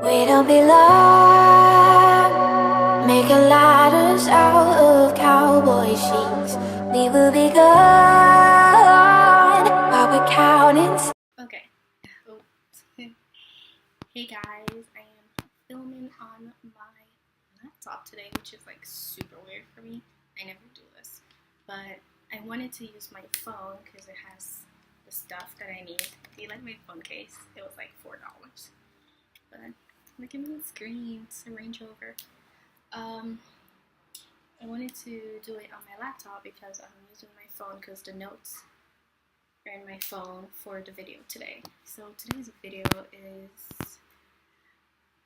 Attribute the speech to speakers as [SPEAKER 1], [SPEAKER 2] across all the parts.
[SPEAKER 1] We don't belong, making ladders out of cowboy sheets. We will be gone while we're counting.
[SPEAKER 2] Okay. Oops. Hey guys, I am filming on my laptop today, which is like super weird for me. I never do this, but I wanted to use my phone because it has the stuff that I need. If you like my phone case, it was like $4. But look at my screen, it's a Range Rover. I wanted to do it on my laptop because I'm using my phone because the notes are in my phone for the video today. So today's video is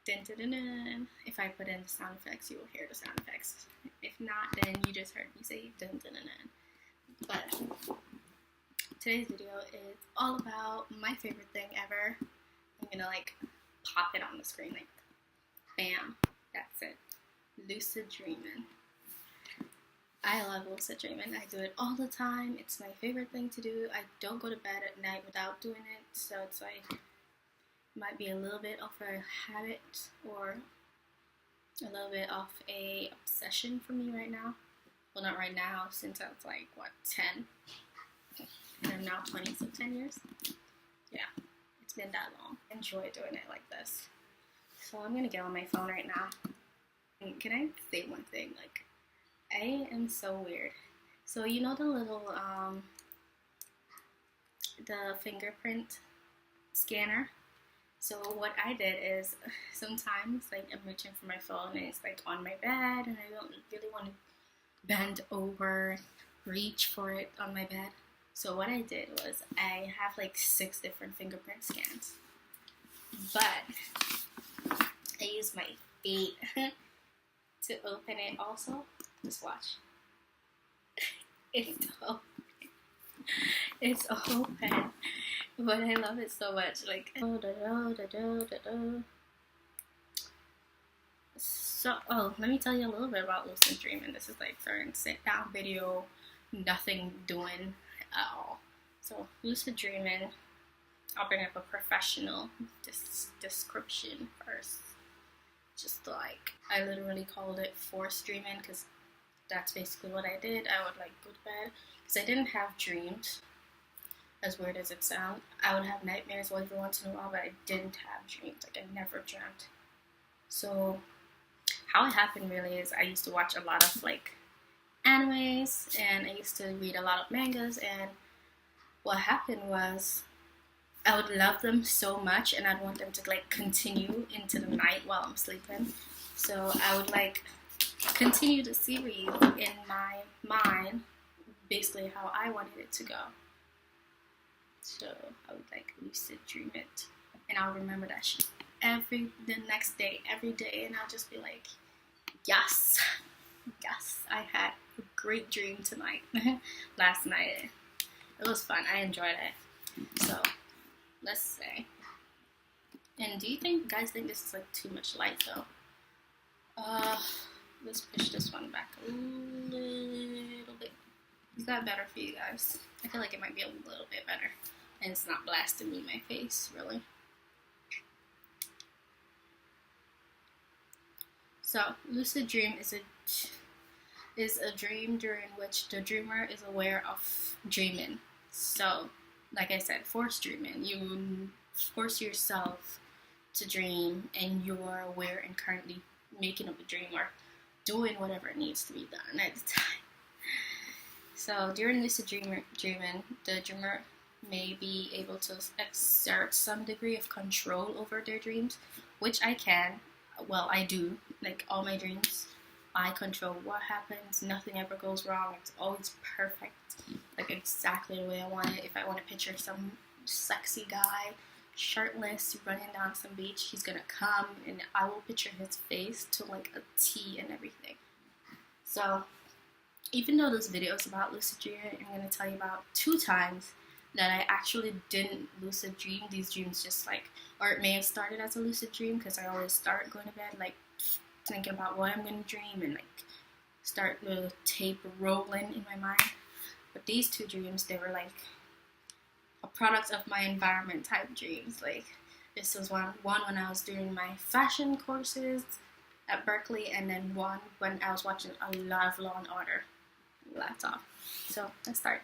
[SPEAKER 2] dun, dun, dun, dun. If I put in the sound effects, you will hear the sound effects. If not, then you just heard me say dun, dun, dun, dun. But today's video is all about my favorite thing ever. I'm gonna like pop it on the screen, like bam, that's it. Lucid dreaming. I love lucid dreaming. I do it all the time. It's my favorite thing to do. I don't go to bed at night without doing it, so it's like might be a little bit of a habit or a little bit of a obsession for me right now. Well, not right now, since I was like, what, 10? And I'm now 20, so 10 years? Yeah, it's been that long. I enjoy doing it like this. So I'm gonna get on my phone right now. And can I say one thing? Like, I am so weird. So you know the little, the fingerprint scanner? So what I did is sometimes like I'm reaching for my phone and it's like on my bed and I don't really want to bend over, reach for it on my bed. So what I did was I have like 6 different fingerprint scans, but I use my feet to open it also. Just watch. It's open. But I love it so much. Like, so, let me tell you a little bit about lucid dreaming. This is like certain sit down video, nothing doing at all. So, lucid dreaming, I'll bring up a professional description first. Just like, I literally called it forced dreaming because that's basically what I did. I would like go to bed because I didn't have dreams. As weird as it sounds, I would have nightmares every once in a while, but I didn't have dreams. Like, I never dreamt. So, how it happened really is I used to watch a lot of, like, animes, and I used to read a lot of mangas, and what happened was I would love them so much, and I'd want them to, like, continue into the night while I'm sleeping. So, I would, like, continue the series in my mind, basically how I wanted it to go. So I would like lucid dream it, and I'll remember that shit the next day, every day, and I'll just be like, yes, I had a great dream tonight, last night. It was fun. I enjoyed it. So let's say, and do you guys think this is like too much light though? Let's push this one back a little bit. Is that better for you guys? I feel like it might be a little bit better. And it's not blasting me in my face, really. So, lucid dream is a dream during which the dreamer is aware of dreaming. So, like I said, forced dreaming. You force yourself to dream, and you are aware and currently making up a dream or doing whatever needs to be done at the time. So, during lucid dreaming, the dreamer may be able to exert some degree of control over their dreams, which I can. Well, I do. Like, all my dreams, I control what happens. Nothing ever goes wrong. It's always perfect. Like, exactly the way I want it. If I want to picture some sexy guy, shirtless, running down some beach, he's gonna come, and I will picture his face to, like, a T and everything. So, even though this video is about lucid dreaming, I'm going to tell you about 2 times that I actually didn't lucid dream. These dreams just like, or it may have started as a lucid dream because I always start going to bed like thinking about what I'm going to dream and like start the tape rolling in my mind. But these 2 dreams, they were like a product of my environment type dreams. Like this was one when I was doing my fashion courses at Berkeley, and then one when I was watching a lot of Law and Order laptop. So let's start.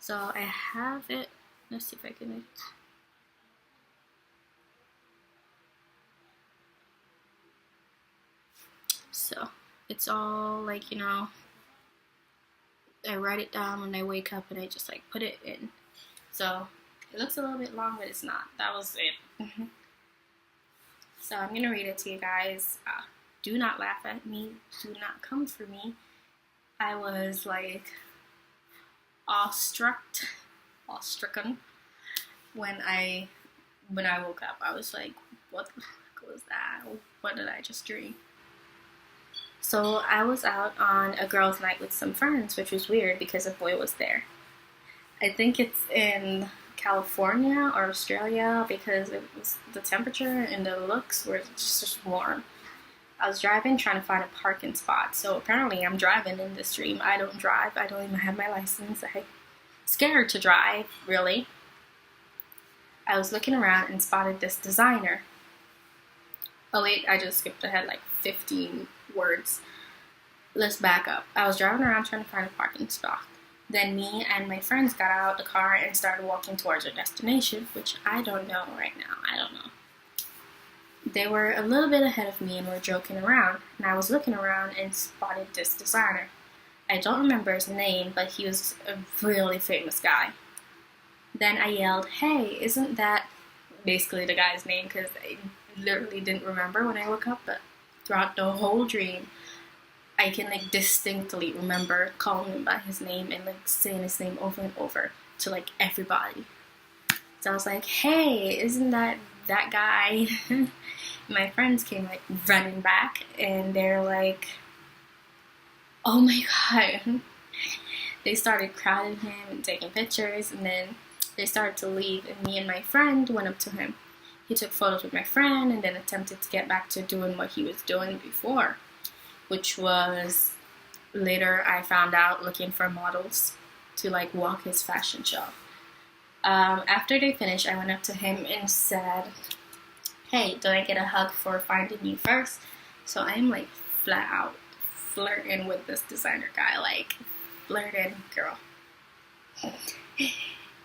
[SPEAKER 2] So I have it. Let's see if I can. So it's all like, you know, I write it down when I wake up and I just like put it in. So it looks a little bit long, but it's not. That was it. So I'm gonna read it to you guys. Do not laugh at me. Do not come for me. I was like awestrucken when I woke up. I was like, what the fuck was that? What did I just dream? So I was out on a girls' night with some friends, which was weird because a boy was there. I think it's in California or Australia because it was the temperature and the looks were just warm. I was driving trying to find a parking spot. So apparently I'm driving in this dream. I don't drive. I don't even have my license. I'm scared to drive, really. I was looking around and spotted this designer. Oh wait, I just skipped ahead like 15 words. Let's back up. I was driving around trying to find a parking spot. Then me and my friends got out of the car and started walking towards our destination, which I don't know right now. I don't know. They were a little bit ahead of me and were joking around, and I was looking around and spotted this designer. I don't remember his name, but he was a really famous guy. Then I yelled, "Hey, isn't that," basically the guy's name, because I literally didn't remember when I woke up, but throughout the whole dream, I can like distinctly remember calling him by his name and like saying his name over and over to like everybody. So I was like, "Hey, isn't that guy?" My friends came like running back and they're like, "Oh my god." They started crowding him and taking pictures, and then they started to leave, and me and my friend went up to him. He took photos with my friend and then attempted to get back to doing what he was doing before, which was, later I found out, looking for models to like walk his fashion show. After they finished, I went up to him and said, "Hey, do I get a hug for finding you first?" So I'm like flat out flirting with this designer guy, like flirting, girl.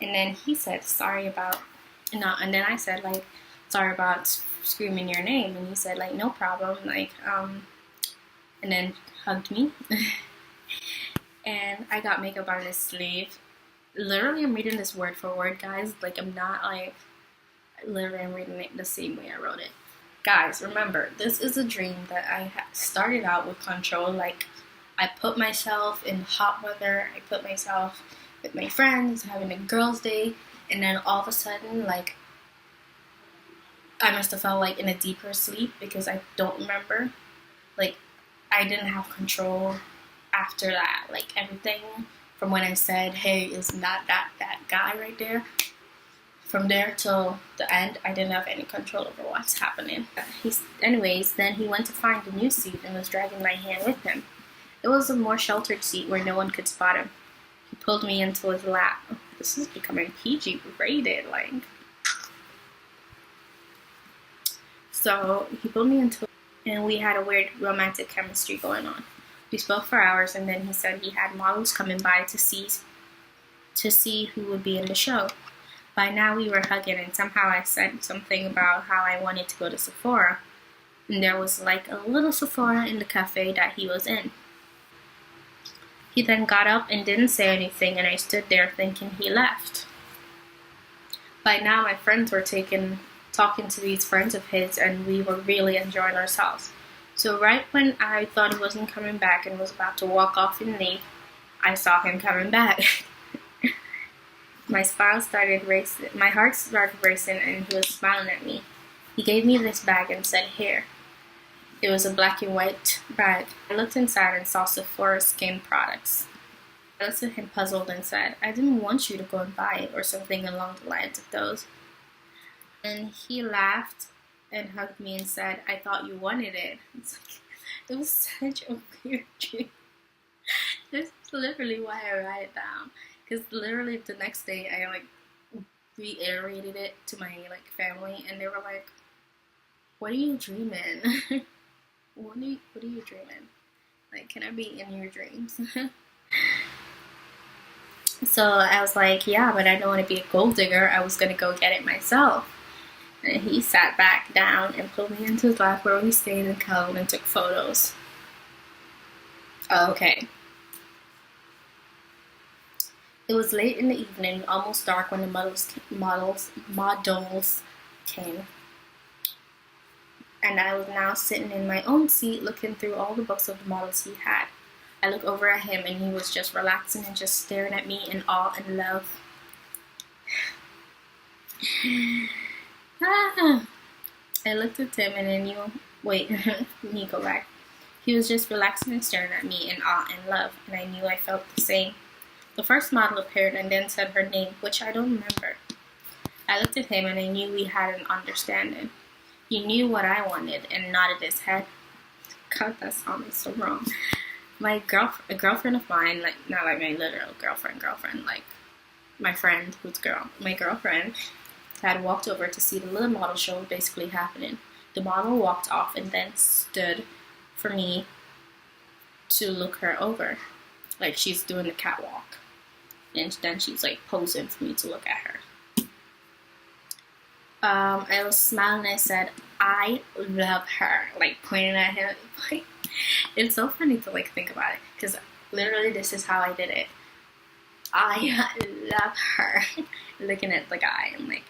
[SPEAKER 2] And then he said, and then I said like, "Sorry about screaming your name," and he said like, "No problem," like, and then hugged me. And I got makeup on his sleeve. Literally, I'm reading this word for word, guys. Like, I'm not like, literally, I'm reading it the same way I wrote it. Guys, remember, this is a dream that I started out with control. Like, I put myself in hot weather. I put myself with my friends, having a girls' day. And then all of a sudden, like, I must have felt like in a deeper sleep because I don't remember. Like, I didn't have control after that. Like, everything from when I said, "Hey, isn't that guy right there?" From there till the end, I didn't have any control over what's happening. Anyways, then he went to find a new seat and was dragging my hand with him. It was a more sheltered seat where no one could spot him. He pulled me into his lap. This is becoming PG rated, like. So he pulled me into, and we had a weird romantic chemistry going on. We spoke for hours, and then he said he had models coming by to see who would be in the show. By now we were hugging, and somehow I said something about how I wanted to go to Sephora. And there was like a little Sephora in the cafe that he was in. He then got up and didn't say anything, and I stood there thinking he left. By now my friends were talking to these friends of his, and we were really enjoying ourselves. So right when I thought he wasn't coming back and was about to walk off and leave, I saw him coming back. My heart started racing, and he was smiling at me. He gave me this bag and said, "Here." It was a black and white bag. I looked inside and saw Sephora skin products. I looked at him puzzled and said, "I didn't want you to go and buy it," or something along the lines of those. And he laughed and hugged me and said, "I thought you wanted it." It was such a weird dream. This is literally why I write it down. Because literally the next day I like reiterated it to my like family, and they were like, "What are you dreaming? what are you dreaming? Like, can I be in your dreams?" So I was like, "Yeah, but I don't want to be a gold digger. I was gonna go get it myself." And he sat back down and pulled me into his lap where we stayed and cuddled and took photos. Okay. It was late in the evening, almost dark, when the models came. And I was now sitting in my own seat looking through all the books of the models he had. I looked over at him and he was just relaxing and just staring at me in awe and love. I looked at him and I knew, wait, let me go back. He was just relaxing and staring at me in awe and love, and I knew I felt the same. The first model appeared and then said her name, which I don't remember. I looked at him and I knew we had an understanding. He knew what I wanted and nodded his head. God, that sounded so wrong. A girlfriend of mine, like, not like my literal girlfriend, like my friend my girlfriend, had walked over to see the little model show basically happening. The model walked off and then stood for me to look her over, like she's doing the catwalk. And then she's like posing for me to look at her. I was smiling and I said, "I love her," like pointing at him. It's so funny to like think about it, because literally this is how I did it. I love her. Looking at the guy, I'm like,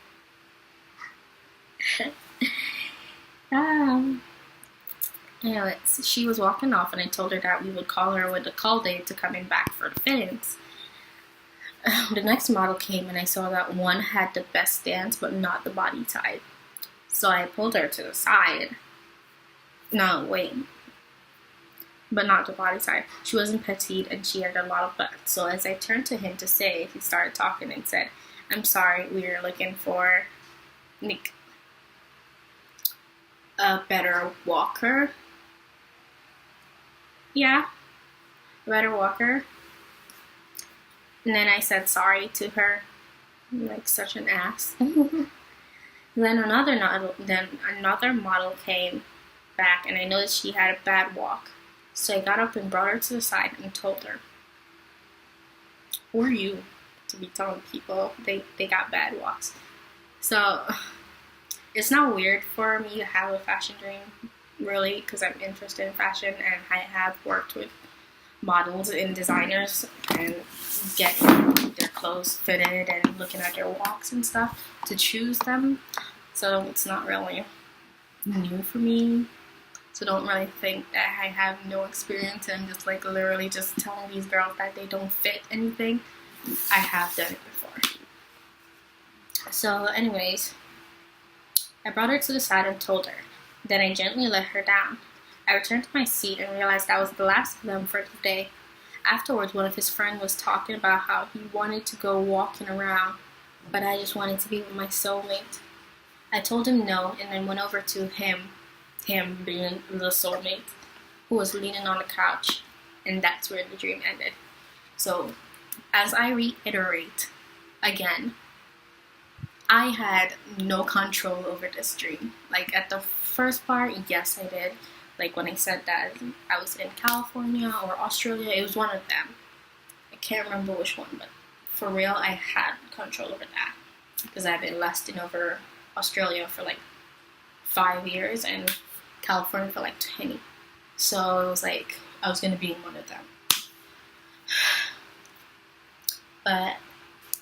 [SPEAKER 2] Anyways, she was walking off and I told her that we would call her with the call date to coming back for the fittings. The next model came and I saw that one had the best stance but not the body type. So I pulled her to the side. No, wait. But not the body type. She wasn't petite and she had a lot of butt. So as I turned to him to say, he started talking and said, "I'm sorry, we are looking for Nick, a better walker." Yeah, a better walker. And then I said sorry to her, like such an ass. Then another model came back and I noticed she had a bad walk. So I got up and brought her to the side and told her, "Who are you to be telling people they got bad walks?" So it's not weird for me to have a fashion dream, really, because I'm interested in fashion and I have worked with models and designers and getting their clothes fitted and looking at their walks and stuff to choose them. So it's not really new for me. So don't really think that I have no experience and I'm just like literally just telling these girls that they don't fit anything. I have done it before. So anyways, I brought her to the side and told her. Then I gently let her down. I returned to my seat and realized I was the last of them for the day. Afterwards, one of his friends was talking about how he wanted to go walking around, but I just wanted to be with my soulmate. I told him no and then went over to him being the soulmate, who was leaning on the couch, and that's where the dream ended. So, as I reiterate again, I had no control over this dream. Like at the first part, yes I did. Like when I said that I was in California or Australia, it was one of them. I can't remember which one, but for real, I had control over that. Because I've been lusting over Australia for like 5 years and California for like 20. So it was like I was going to be in one of them. But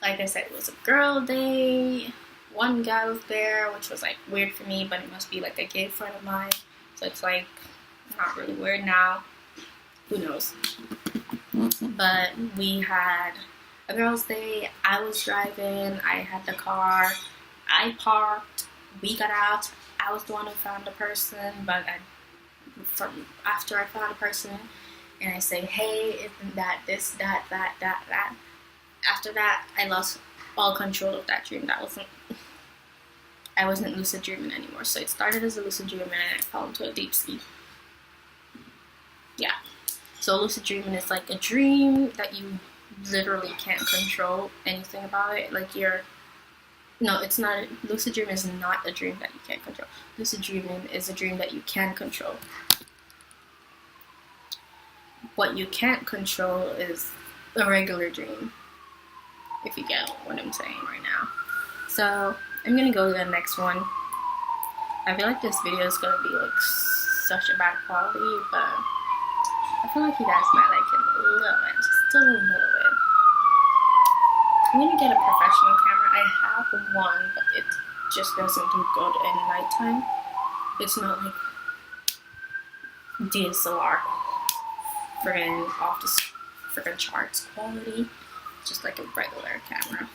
[SPEAKER 2] like I said, it was a girl day. One guy was there, which was like weird for me, but it must be like a gay friend of mine. So it's like not really weird now. Who knows? But we had a girl's day. I was driving. I had the car. I parked. We got out. I was the one who found the person. But after I found the person, and I say, "Hey, isn't that this, that." After that, I lost all control of that dream. I wasn't lucid dreaming anymore. So it started as a lucid dream and I fell into a deep sleep. Yeah. So lucid dreaming is like a dream that you literally can't control anything about it. Like you're No, it's not. Lucid dream is not a dream that you can't control. Lucid dreaming is a dream that you can control. What you can't control is a regular dream, if you get what I'm saying right now. So I'm gonna go to the next one. I feel like this video is gonna be like such a bad quality, but I feel like you guys might like it a little bit, just a little bit. I'm gonna get a professional camera. I have one, but it just doesn't do good at nighttime. It's not like DSLR friggin' off the friggin' charts quality. It's just like a regular camera,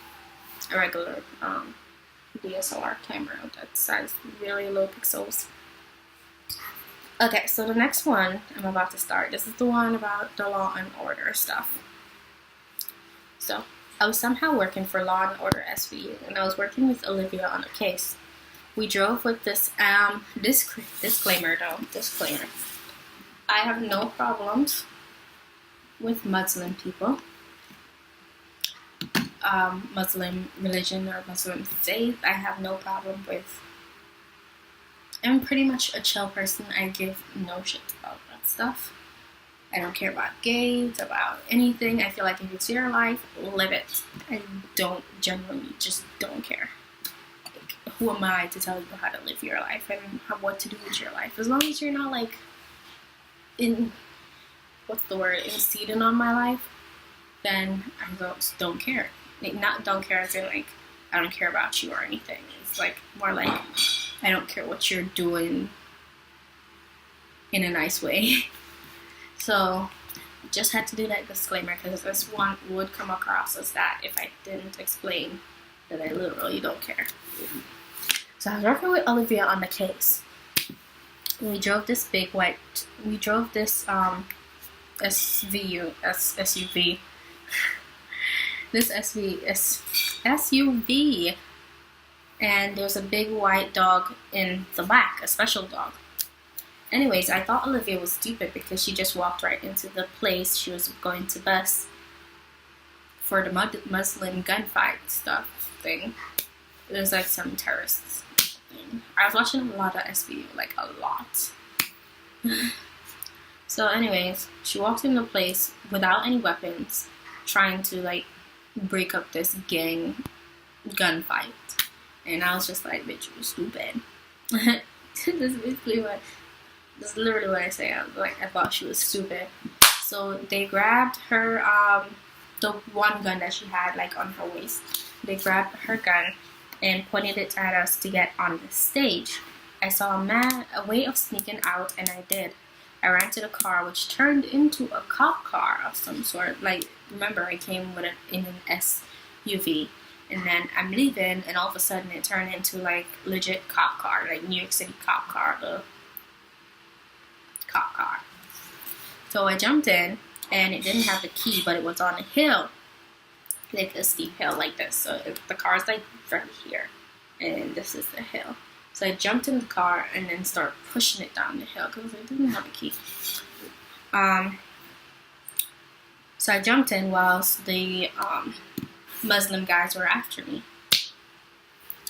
[SPEAKER 2] a regular DSLR camera that size really low pixels. Okay, so the next one I'm about to start. This is the one about the Law and Order stuff. So I was somehow working for Law and Order SV, and I was working with Olivia on a case. We drove with this disclaimer though. Disclaimer. I have no problems with Muslim people, Muslim religion or Muslim faith. I have no problem with. I'm pretty much a chill person. I give no shits about that stuff. I don't care about gays, about anything. I feel like if it's your life, live it. I don't generally just don't care. Like, who am I to tell you how to live your life and what to do with your life? As long as you're not like inceding on my life, then I don't care. Like, not don't care as in like I don't care about you or anything. It's like more like I don't care what you're doing in a nice way. So just had to do that disclaimer because this one would come across as that if I didn't explain that I literally don't care. So I was working with Olivia on the case. We drove this SUV. This SUV, and there's a big white dog in the back, a special dog. Anyways, I thought Olivia was stupid because she just walked right into the place she was going to bus for the Muslim gunfight stuff thing. It was like some terrorists thing. I was watching a lot of SVU, like a lot. So anyways, she walked in the place without any weapons, trying to like break up this gang gunfight. And I was just like, bitch, you're stupid. This is literally what I say. I thought she was stupid. So they grabbed her, the one gun that she had like on her waist. They grabbed her gun and pointed it at us to get on the stage. I saw a way of sneaking out, and I did. I ran to the car, which turned into a cop car of some sort. Like, remember, I came with in an SUV, and then I'm leaving, and all of a sudden it turned into like legit cop car, like New York City cop car, the cop car. So I jumped in, and it didn't have the key, but it was on a hill, like a steep hill like this. So the car's like right here, and this is the hill. So I jumped in the car and then started pushing it down the hill because I didn't have a key. So I jumped in whilst the Muslim guys were after me.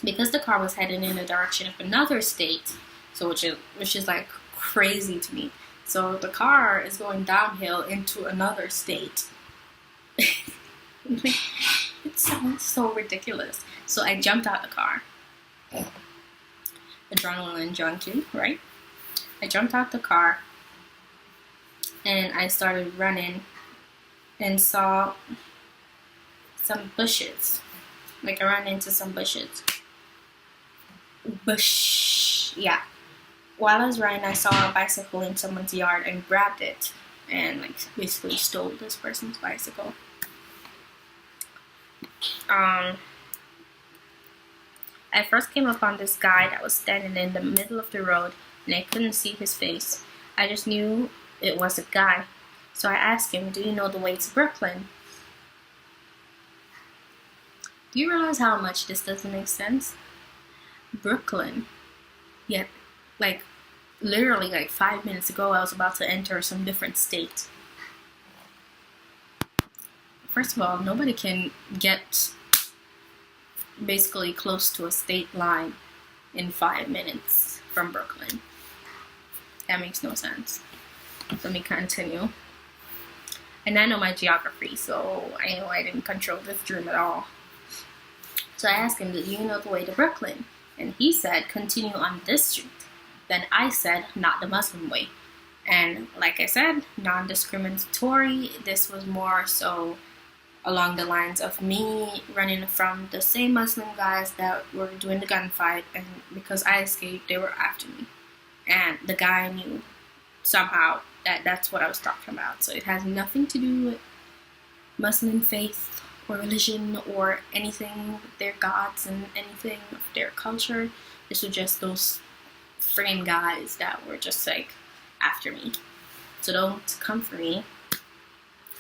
[SPEAKER 2] Because the car was heading in the direction of another state, so which is like crazy to me. So the car is going downhill into another state. It sounds so ridiculous. So I jumped out the car. Adrenaline junkie, right? I jumped out the car and I started running and saw some bushes. Like I ran into some bushes. Yeah. While I was running, I saw a bicycle in someone's yard and grabbed it and like basically stole this person's bicycle. I first came upon this guy that was standing in the middle of the road and I couldn't see his face. I just knew it was a guy. So I asked him, "Do you know the way to Brooklyn?" Do you realize how much this doesn't make sense? Brooklyn. Yet, like, literally like 5 minutes ago I was about to enter some different state. First of all, nobody can get basically close to a state line in 5 minutes from Brooklyn. That makes no sense. Let me continue. And I know my geography, so I know I didn't control this dream at all. So I asked him, do you know the way to Brooklyn? And he said, continue on this street. Then I said, not the Muslim way. And like I said, non-discriminatory. This was more so along the lines of me running from the same Muslim guys that were doing the gunfight, and because I escaped, they were after me. And the guy knew somehow that that's what I was talking about. So it has nothing to do with Muslim faith or religion or anything, their gods and anything of their culture. This was just those friggin' guys that were just like after me. So don't come for me.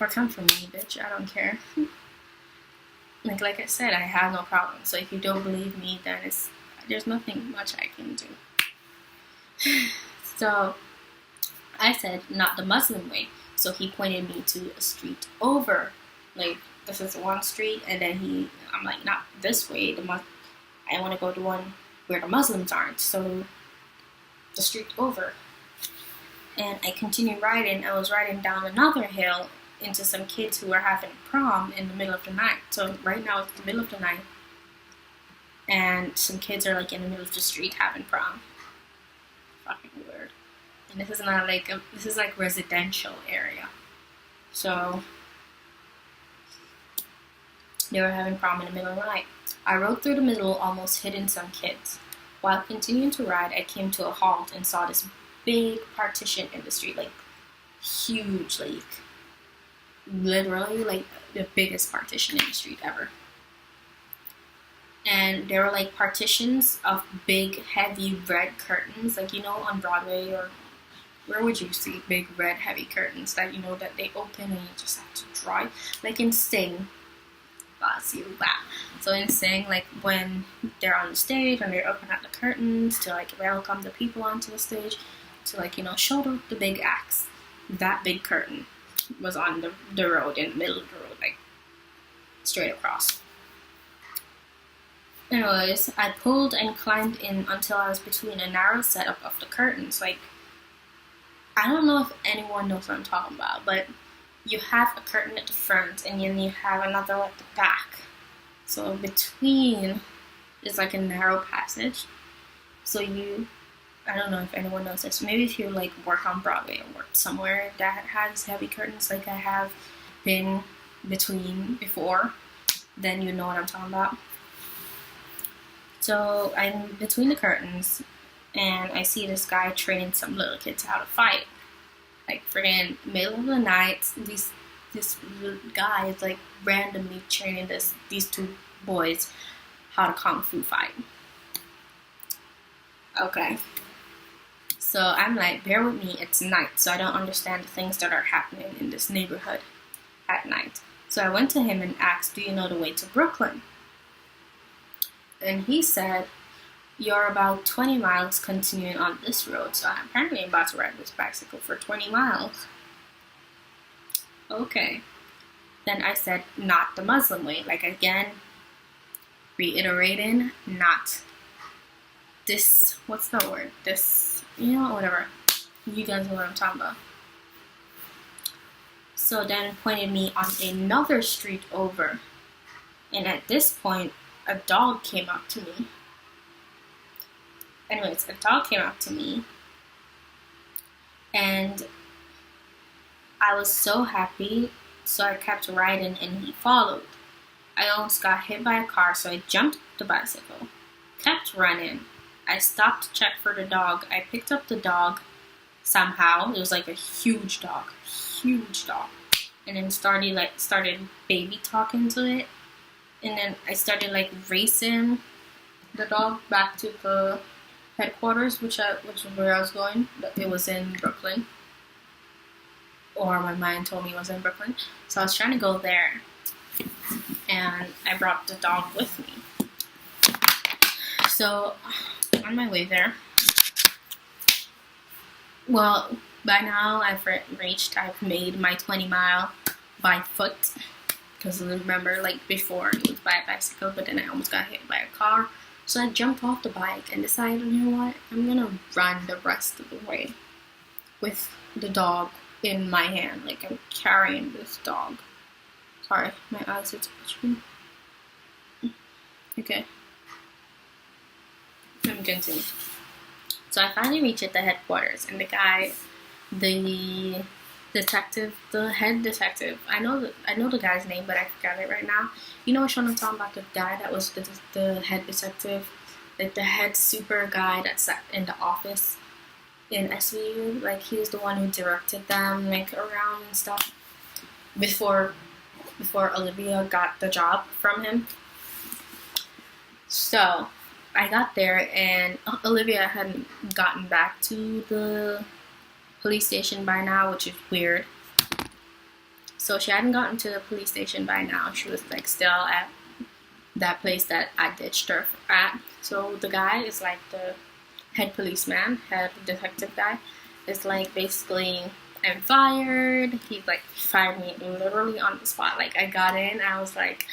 [SPEAKER 2] Or come for me, bitch. I don't care. Like I said, I have no problem. So if you don't believe me, then there's nothing much I can do. So I said, not the Muslim way. So he pointed me to a street over. Like, this is one street, and then I'm like, not this way. I want to go to one where the Muslims aren't. So the street over. And I continued riding. I was riding down another hill into some kids who were having prom in the middle of the night. So right now it's the middle of the night, and some kids are like in the middle of the street having prom. Fucking weird. And this is not like this is like residential area. So they were having prom in the middle of the night. I rode through the middle, almost hitting some kids. While continuing to ride, I came to a halt and saw this big partition in the street, like huge, like literally like the biggest partition in the street ever. And there were like partitions of big heavy red curtains, like, you know, on Broadway or where would you see big red heavy curtains that, you know, that they open and you just have to draw, like in Sing. So in Sing, like when they're on the stage and they're opening up the curtains to like welcome the people onto the stage, to like, you know, show the big acts. That big curtain was on the road, in the middle of the road, like straight across. Anyways, I pulled and climbed in until I was between a narrow setup of the curtains. Like, I don't know if anyone knows what I'm talking about, but you have a curtain at the front and then you have another at the back. So between is like a narrow passage. So I don't know if anyone knows this. Maybe if you like work on Broadway or work somewhere that has heavy curtains like I have been between before, then you know what I'm talking about. So I'm between the curtains and I see this guy training some little kids how to fight. Like friggin' middle of the night, this guy is like randomly training these two boys how to kung fu fight. Okay. So I'm like, bear with me, it's night, so I don't understand the things that are happening in this neighborhood at night. So I went to him and asked, do you know the way to Brooklyn? And he said, you're about 20 miles continuing on this road. So I'm apparently about to ride this bicycle for 20 miles. Okay. Then I said, not the Muslim way. Like, again, reiterating, not this, what's the word? This, you know, whatever. You guys know what I'm talking about. So then pointed me on another street over. And at this point, a dog came up to me. Anyways, a dog came up to me. And I was so happy, so I kept riding and he followed. I almost got hit by a car, so I jumped the bicycle, kept running. I stopped to check for the dog. I picked up the dog somehow. It was like a huge dog. And then started baby talking to it. And then I started like racing the dog back to the headquarters, which was where I was going. It was in Brooklyn. Or my mind told me it was in Brooklyn. So I was trying to go there. And I brought the dog with me. So on my way there, well, by now I've made my 20 mile by foot. because remember, like before it was by a bicycle, but then I almost got hit by a car. So I jumped off the bike and decided, you know what, I'm gonna run the rest of the way with the dog in my hand, like I'm carrying this dog. Sorry, my eyes are twitching. Okay, let me continue. So I finally reached the headquarters, and the guy, the detective, the head detective, I know the guy's name, but I forgot it right now. You know what I'm talking about, the guy that was the head detective, like the head super guy that sat in the office in SVU. Like he's the one who directed them like around and stuff before Olivia got the job from him. So I got there, and Olivia hadn't gotten back to the police station by now, which is weird. So she hadn't gotten to the police station by now. She was like still at that place that I ditched her at. So the guy is like the head policeman, head detective guy, is like basically, I'm fired. He like fired me literally on the spot. Like I got in, I was like,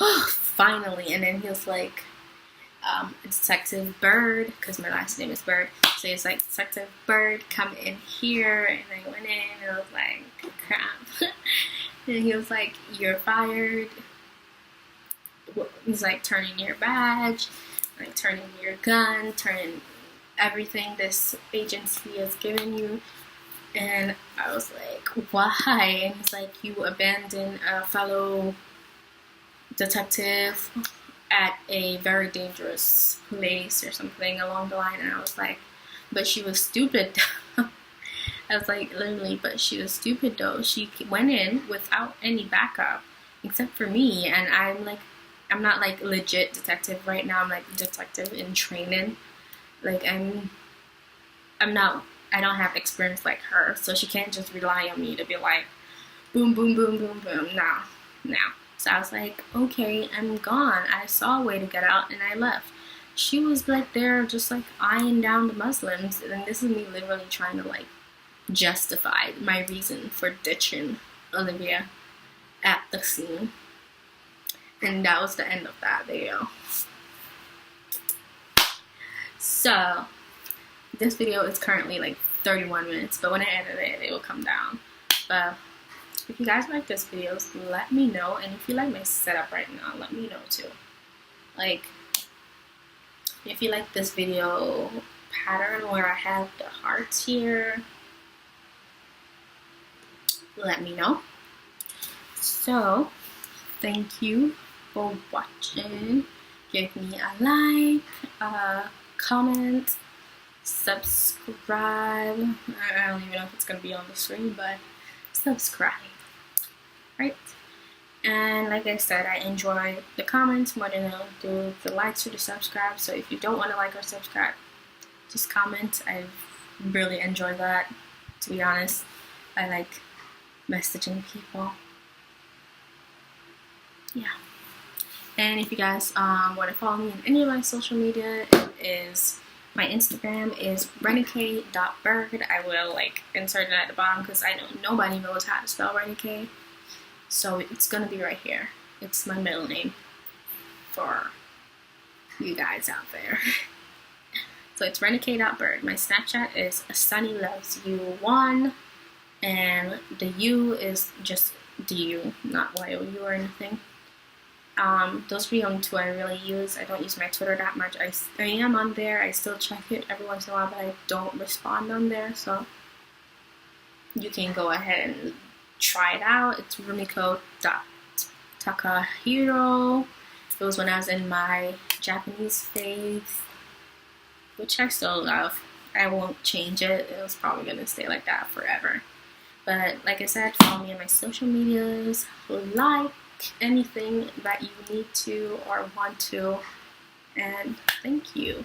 [SPEAKER 2] oh, finally. And then he was like, Detective Bird, because my last name is Bird. So he's like, Detective Bird, come in here. And I went in, and I was like, crap. And he was like, you're fired. He's like, turning your badge, like turning your gun, turning everything this agency has given you. And I was like, why? And he's like, you abandoned a fellow detective at a very dangerous place or something along the line. And I was like, but she was stupid. I was like, literally, but she was stupid though. She went in without any backup except for me, and I'm like, I'm not like legit detective right now. I'm like detective in training. Like I'm not, I don't have experience like her, so she can't just rely on me to be like, boom, boom, boom, boom, boom. No. So I was like, okay, I'm gone. I saw a way to get out, and I left. She was like there just like eyeing down the Muslims, and this is me literally trying to like justify my reason for ditching Olivia at the scene. And that was the end of that video. So this video is currently like 31 minutes, but when I edit it, it will come down. But if you guys like this video, let me know. And if you like my setup right now, let me know too. Like, if you like this video pattern where I have the hearts here, let me know. So, thank you for watching. Give me a like, a comment, subscribe. I don't even know if it's going to be on the screen, but subscribe. Right? And like I said, I enjoy the comments more than I do the likes or the subscribe. So if you don't want to like or subscribe, just comment. I really enjoy that, to be honest. I like messaging people. Yeah. And if you guys want to follow me on any of my social media, my Instagram is renegade.bird. I will like insert it at the bottom because I know nobody knows how to spell Renegade. So it's going to be right here. It's my middle name for you guys out there. So it's renegade.bird. My Snapchat is sunnylovesyou1. And the U is just the U, not YOU or anything. Those are the only two I really use. I don't use my Twitter that much. I am on there. I still check it every once in a while, but I don't respond on there. So you can go ahead and try it out. It's rumiko.takahiro. It was when I was in my Japanese phase, which I still love. I won't change it. It was probably going to stay like that forever. But like I said, follow me on my social medias, like anything that you need to or want to, and thank you.